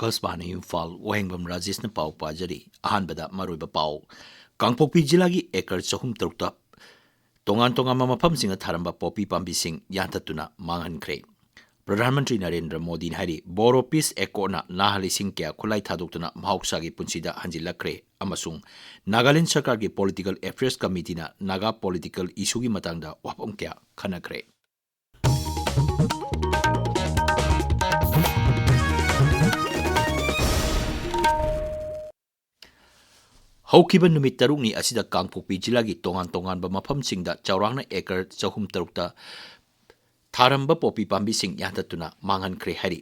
Akasbani Imphal Wahengbam Rajesh na pau pajari ahanbada maruiba pau Kangpokpi jilagi ekar chahum tarukta tongan mafamsing tharamba popi pambising yantatuna manghankre Pradhan Mantri Narendra Modi hari Boro Peace Ekona nahalising kya khulai thadukna mahausagi punsida hanjilakre amasung Nagaland Sarkar ki Political Affairs Committee na Naga political issue gi matangda wapam kya khanakre Haukiba numit tarukni asida Kangpokpi jilagi tongan ba mafamsingda chawrangna ekar chahum tarukta tharamba popi pambising yantatuna manghankre hari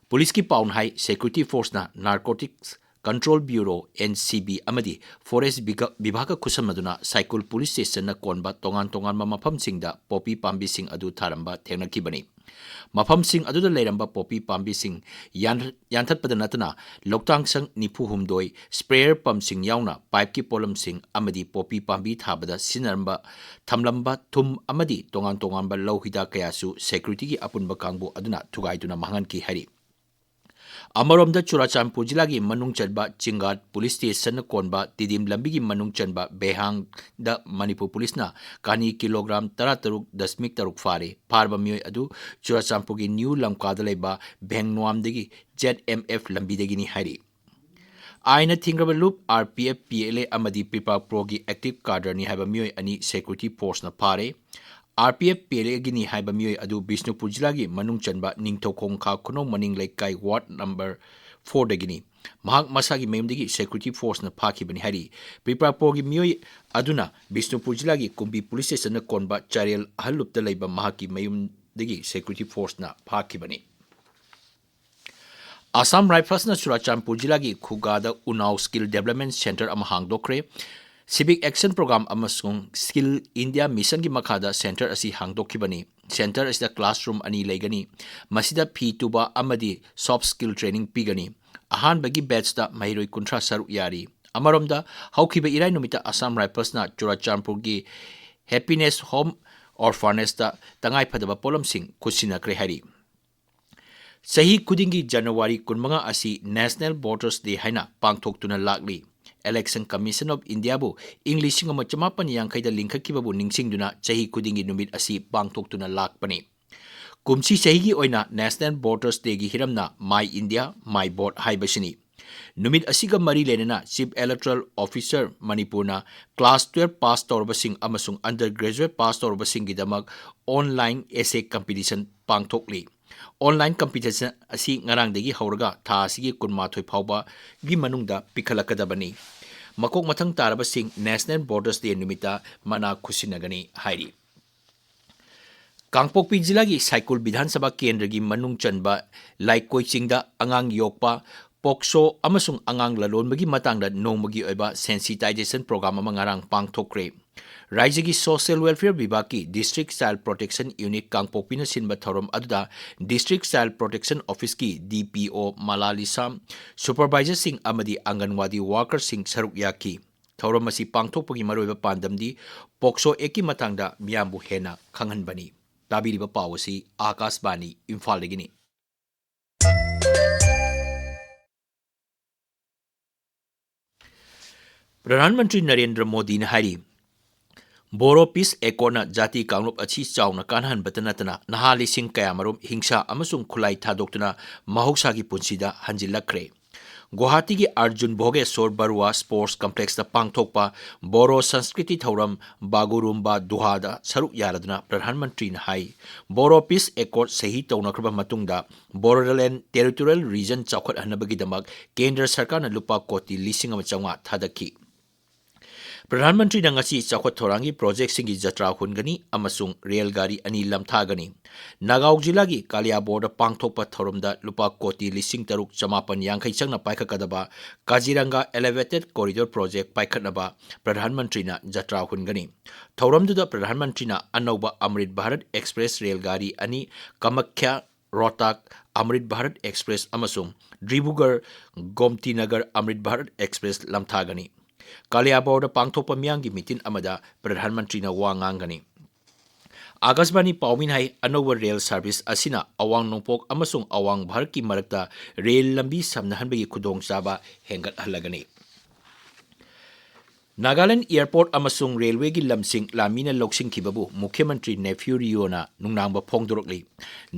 Police ki paun hai Security Force na Narcotics Control Bureau NCB amadi Forest Bibhaga kusamaduna Cycle Police Station na konba tongan ba mafamsingda popi pambising adu tharamba thengnakibani Mafamsing adu leiramba popi pambising yanthatpada natana loktang sang nipu humdoi sprayer pumpsing yauna pipe ki polamsing amadi popi pambi thabada sinaramba thamlamba thum amadi tongan ba lohida kayasu security ki apunba kangbu aduna thugaiduna mahangan ki hari Amaromda Churachandpur jilagi manung chanba Chingat Police Station konba Tidim lambigi manung chanba Behang da Manipur Police na kani kilogram 13.3 fare parba miyoi adu Churachandpur gi new lamkada leba Bhengnwam ZMF lambidagi ni hari Aina Thingraba Loop RPF PLA amadi Pipa Pro gi active cadre ni haba miyoi ani security force na pare RPF PLA gini haiba miyoi adu Bishnupur jilagi manung chanba Ningthokong kha Khunong Maning Laikai Ward number 4 dagini mahak masagi mayumdagi security force na phakibani hari Piprapur gi miyoi aduna Bishnupur jilagi Kumbi police station na konba Charial Halupta laiba mahaki mayumdagi security force na phakibani Assam Rifles na Churachandpur jilagi Khugada Unnao Skill Development Center ama hangdokre Civic Action Program amasung Skill India Mission gi makhada center asi hangdokibani center is the classroom ani legani masida phi tuba amadi soft skill training pigani ahan bagi batch da mairoi kuntra saru yari amaromda haukiba irai numita Assam Rifles na Churachandpur gi Happiness Home Orphanage da tangai phadaba polam sing kusina kre hari Sahi kudingi January 15 asi National Voters Day haina pangthoktuna lakli Election Commission of India bu English ngama chamapan yang kaida linkhakiba bu ningsingduna chahi kudingi numit asi pangthoktuna lakpani kumsi chahi gi oina National Voters Day gi hiramna My India My Vote haibasini numit asiga mari lenana Chief Electoral Officer Manipurna Class 12 pass torbasing amasung undergraduate pass torbasing gi damak online essay competition pangthokli Online competition asi ngarang degi hauraga tha asigi kunmathoi phauba gi manungda pikhalakadabani makok mathang taraba sing National Voters Day numita mana khusinagani hairi Kangpokpi jilagi Saikul Bidhan Sabha Kendra gi manung chanba Laikoi chingda angang yokpa Pokso amasung angang lalonbagi matangda nongmagi oiba sensitization program ama ngarang pangthokre Raijagi Social Welfare Vibaki District Child Protection Unit Kangpokpi na sinba thorom aduda District Child Protection Office ki DPO Malalisam Supervisor sing amadi Anganwadi Worker sing saruk yaki thorom asi pangthokpagi maroiba pandamdi Pokso eki matangda miyambu hena khanghanbani tabiriba pawasi Akasbani Imphal dagini Pradhan Mantri Narendra Modi na hari Boro Peace Ekona Jati Kanglup achi chawna kanhan batanatana nahali sing kayamarum hingsa amasung khulai thadoktuna mahoksagi punsida hanjilakre Guwahati gi Arjun Bhogeshwar Barua Sports Complex da pangthokpa Boro Sanskriti Thauram Bagurumba Duhada saruk yaraduna Pradhan Mantri na hai Boro Peace Accord sahi tawnakraba matungda Bodoland Territorial Region chawkhat hanabagi damak Kendra Sarkar na lupa koti 1,500 thadaki Pradhan Mantri na ngasi chawkhat thorangi project singi jatra hungani amasung rail gari ani lamthagani Nagauk jilagi Kalia Borda pangthokpa thoromda lupa koti 6,500 changna paikakadaba Kaziranga Elevated Corridor Project paikhatnaba Pradhan Mantri na jatra hungani thoromduda Pradhan Mantri na anauba Amrit Bharat Express rail gari ani Kamakhya Rohtak Amrit Bharat Express amasung Dribugar Gomti Nagar Amrit Bharat Express lamthagani Kalia Borda pangthokpa miyangi mitin amada Pradhan Mantri na wa ngangani Akashvani पाउमिन हाई अनौब rail service असिना अवांग नोंपोक अमसुंग अवांग भारत की मरक्ता rail लंबी समनहनबगी खुदोंगचाबा हेंगतहलगनी। Nagaland airport अमसुंग railway की लमसिंग लामीना लौसिंगखिबबु मुख्यमंत्री नेफ्यू रियोना नुंगनांगबा फोंगदोरकली।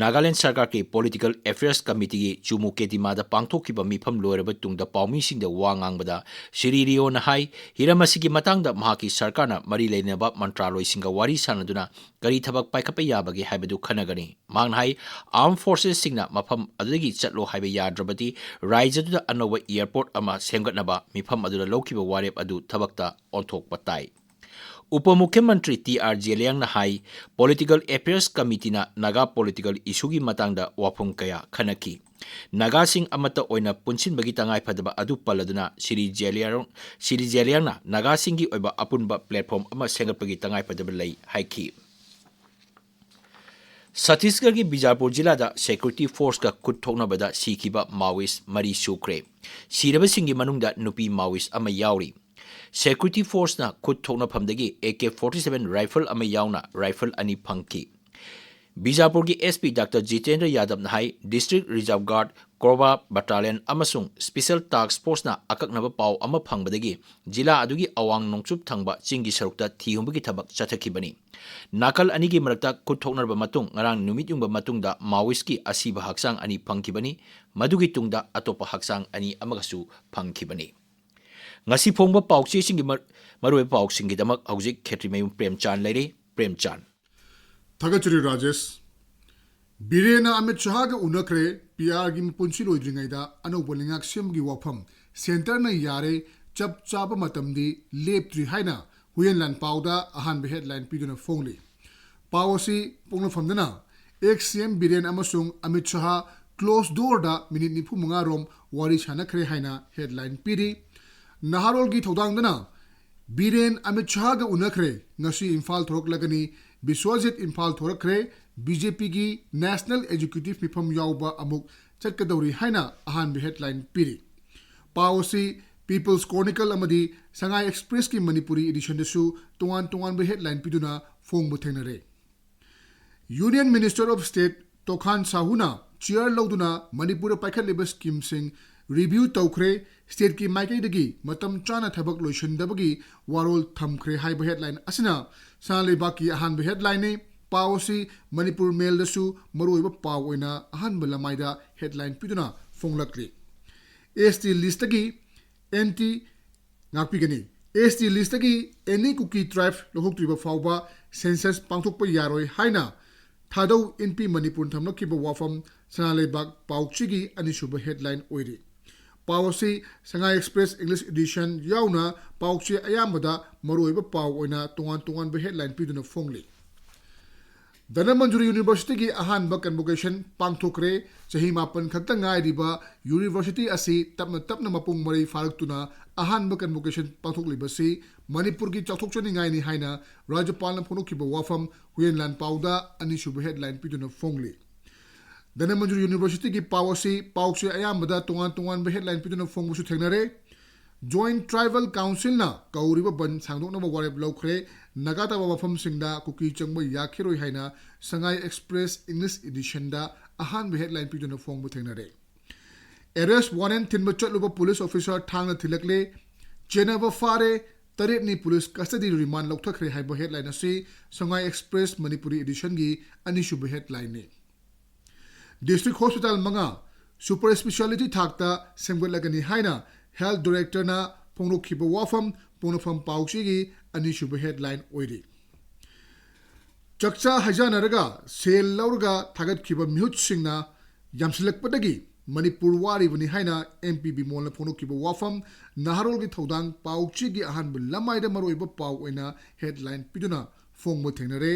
नागालैंड सरकार के पॉलिटिकल अफेयर्स कमिटी की चुमु केतिमादा पांगथोखिबा मिफम लोरबा तुंगदा पाउमिसिंगदा वा ngangbada श्री रियोना हाई हिरमसिगी मतंगदा महाकी सरकारना मरी लेनबा मंत्रालयसिंगा वारी सानदुना करी थबक पाइखपा याबगे हाइबदु खनगनी। मांग हाई आर्म फोर्सेस सिंगना मफम अदुदगी चटलो हाइबे याद्रबदी राज्यदुदा अनौबा एयरपोर्ट अमा सेमगतनबा मिफम अदुदा लौखिबा वारेप अदु थबकता ऑनथोक बताई। उप मुख्यमंत्री TR. Zeliang high political affairs committee Naga political issue की मतंगदा वाफम कया खनकी। नागा सिंह अमता ओइना पुनसिनबगी तंगाई फदबा अदु पलदुना श्री जेलियांग नागा सिंह की ओइबा अपुनबा प्लेटफॉर्म अमा सेंगतपगी तंगाई फदबा लई हाइखी। छत्तीसगढ़ की बीजापुर जिला दा सिक्योरिटी फोर्स का खुद ठोकनबदा सीखिबा माओइस्ट मरी सुख्रे। सीरबसिंगी मनुंगदा नुपी माओइस्ट अमा याउरी। सिक्योरिटी फोर्स ना खुद ठोकनफमदगी AK-47 राइफल अमा याउना राइफल अनि फंकी। बीजापुर की एसपी डॉक्टर जितेंद्र यादव हाई डिस्ट्रिक्ट रिजर्व गार्ड कोरबा बटालियन अमसुंग स्पेशल टास्क फोर्स ना अककनबा पाव अमा फंगबदगी जिला अदुगी अवांग नोंचुप थंगबा चिंगी सरुकता थीहुंबगी थबक चथखिबनी। नाकल अनि की मरक्ता खुद ठोकनरबा मतुंग ngarang नुमित युंगबा मतुंगदा माओइस्ट की असीबा हक्सांग अनि फंगखिबनी। मदुगी तुंगदा अतोपा हक्सांग अनि अमगसु फंगखिबनी। ngasi phongba paukche singi maroi pauk singi damak hauzik Kshetrimayum Premchand leire Premchand Thagachuri Rajesh Birena Amit Shah ga unakre PR gi punchi loidringaida anoba lingak semgi wafam center na yare chap chapa matamdi leptri haina huyenlan pauda ahan headline piduna phongli pawasi pongna famdana XCM Biren amasung Amit Shah close door da minute nipu manga rom wari chanakre haina headline pidi Naharol gi thodangdana Biren Amit Shah ga unakre ngasi Imphal thorok lagani Biswajit Imphal thorakre BJP gi National Executive Mifam yauba amuk chatkadawri haina ahan headline piri Pawasi People's Chronicle amadi Sangai Express ki Manipuri edition desu tongan headline piduna phongbu thengnare Union Minister of State Tokhan Sahuna chair lauduna Manipur paikhatleba scheme sing review taukhre state ki maikai dagi matam chana thabak loishandabagi warol thamkhre haiba headline asina sanle baki ahan ba headline ne pawsi Manipur mail dasu maroiba paw oina ahan balamaida headline piduna fonglakli ST list gi NT ngakpigani ST list gi any cookie tribe lohoktriba fawba census pangthokpa yaroi haina thadau NP Manipur thamlakkiba wafam sanle bak pawchigi anisuba headline oiri Pawasi Sangai Express English edition yauna pawche ayambada maroiba paw oina tongan ba headline piduna phongli Danamanjuri University ki ahan ba convocation pangthokre chahi mapan khakta ngai riba university asi tapna mapung mari faraktuna ahan ba convocation pangthokli basi Manipur ki chawthokchani ngai ni haina Rajyapal na phonokhiba wafam huyenlan pawda anisuba headline piduna phongli Danamanjuri University ki pawasi pawche ayambada tongan ba headline piduna phongbusu thengnare Joint Tribal Council na kauriba ban sangdokna ba warep lokre nagata ba mafam singda kuki changba yakhiroi haina Sangai Express English edition da ahan ba headline piduna phongbu thengnare Arrest warrant thinba chatluba police officer thangna thilakle Geneva fare taret ni police custody remand lokthakre haiba headline ase Sangai Express Manipuri edition gi anishuba headline ne District Hospital manga super specialty thakta semgolagani haina Health Director na pongrokhiba wafam ponofam pauchi gi anishuba headline oiri Chakcha hajanaraga sel laurga thagat khiba mihut singna yamsilakpadagi Manipur wari bani haina MPB molna ponokhiba wafam naharol gi thodang pauchi gi ahan lamai da maroiba paw oina headline piduna phongmo thengnare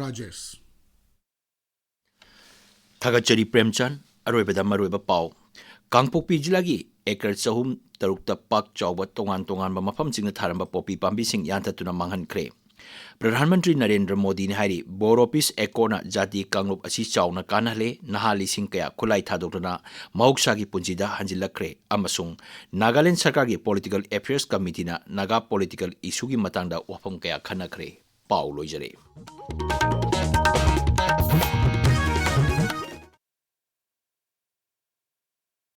Rajesh Thagachari Premchand aroibada maroiba paw Kangpokpi jila gi acre chahum tarukta pak chawba tongan ba mafam singna tharamba popi pambi sing yantatuna manghankre Pradhan Mantri Narendra Modi ni hari Boropis Ekona Jati Kanglup asi chawna kanale nahali sing kaya khulai thadokna mahoksa gi punjida hanjilakre amasung Nagaland Sarkar gi Political Affairs Committee na Naga political issue gi matangda wafam kaya khanakre paw loijare